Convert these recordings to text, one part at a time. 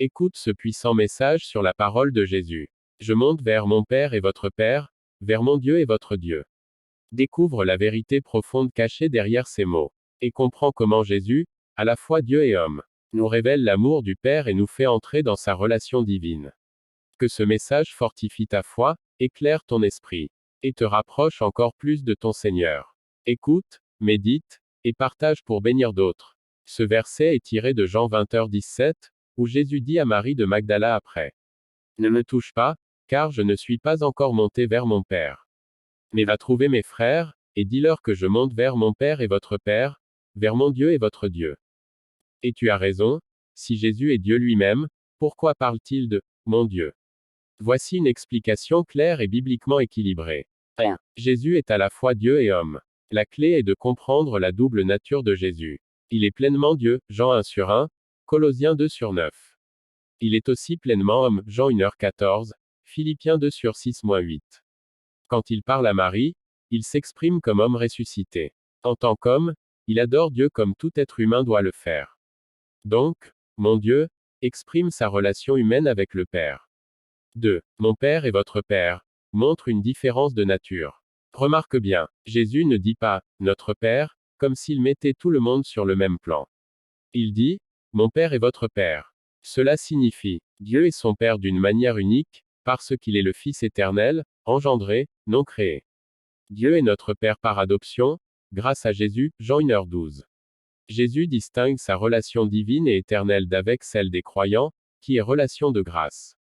Écoute ce puissant message sur la parole de Jésus. Je monte vers mon Père et votre Père, vers mon Dieu et votre Dieu. Découvre la vérité profonde cachée derrière ces mots. Et comprends comment Jésus, à la fois Dieu et homme, nous révèle l'amour du Père et nous fait entrer dans sa relation divine. Que ce message fortifie ta foi, éclaire ton esprit, et te rapproche encore plus de ton Seigneur. Écoute, médite, et partage pour bénir d'autres. Ce verset est tiré de Jean 20h17, où Jésus dit à Marie de Magdala après: Ne me touche pas, car je ne suis pas encore monté vers mon Père. Mais va trouver mes frères, et dis-leur que je monte vers mon Père et votre Père, vers mon Dieu et votre Dieu. Et tu as raison, si Jésus est Dieu lui-même, pourquoi parle-t-il de mon Dieu? Voici une explication claire et bibliquement équilibrée. 1. Jésus est à la fois Dieu et homme. La clé est de comprendre la double nature de Jésus. Il est pleinement Dieu, Jean 1/1, Colossiens 2/9. Il est aussi pleinement homme, Jean 1h14, Philippiens 2/6-8. Quand il parle à Marie, il s'exprime comme homme ressuscité. En tant qu'homme, il adore Dieu comme tout être humain doit le faire. Donc, mon Dieu, exprime sa relation humaine avec le Père. 2. Mon Père et votre Père, montre une différence de nature. Remarque bien, Jésus ne dit pas, notre Père, comme s'il mettait tout le monde sur le même plan. Il dit, mon Père est votre Père. Cela signifie, Dieu est son Père d'une manière unique, parce qu'il est le Fils éternel, engendré, non créé. Dieu est notre Père par adoption, grâce à Jésus, Jean 1h12. Jésus distingue sa relation divine et éternelle d'avec celle des croyants, qui est relation de grâce.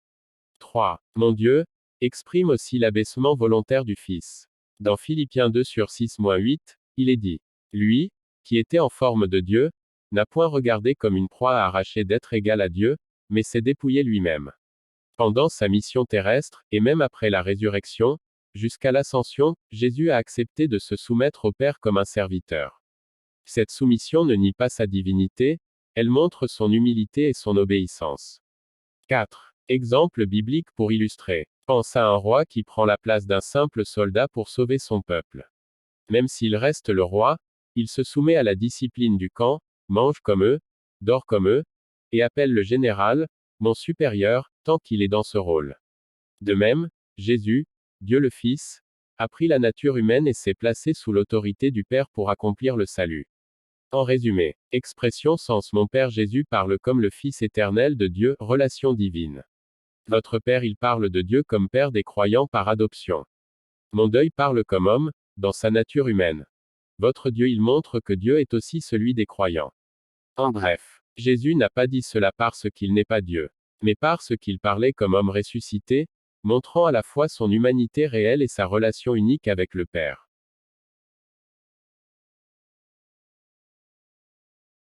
3. Mon Dieu, exprime aussi l'abaissement volontaire du Fils. Dans Philippiens 2/6-8, il est dit, lui, qui était en forme de Dieu, n'a point regardé comme une proie à arracher d'être égal à Dieu, mais s'est dépouillé lui-même. Pendant sa mission terrestre, et même après la résurrection, jusqu'à l'ascension, Jésus a accepté de se soumettre au Père comme un serviteur. Cette soumission ne nie pas sa divinité, elle montre son humilité et son obéissance. 4. Exemple biblique pour illustrer. Pense à un roi qui prend la place d'un simple soldat pour sauver son peuple. Même s'il reste le roi, il se soumet à la discipline du camp, mange comme eux, dort comme eux, et appelle le général, mon supérieur, tant qu'il est dans ce rôle. De même, Jésus, Dieu le Fils, a pris la nature humaine et s'est placé sous l'autorité du Père pour accomplir le salut. En résumé, expression sens mon Père Jésus parle comme le Fils éternel de Dieu, relation divine. Votre Père il parle de Dieu comme Père des croyants par adoption. Mon deuil parle comme homme, dans sa nature humaine. Votre Dieu il montre que Dieu est aussi celui des croyants. En bref, Jésus n'a pas dit cela parce qu'il n'est pas Dieu, mais parce qu'il parlait comme homme ressuscité, montrant à la fois son humanité réelle et sa relation unique avec le Père.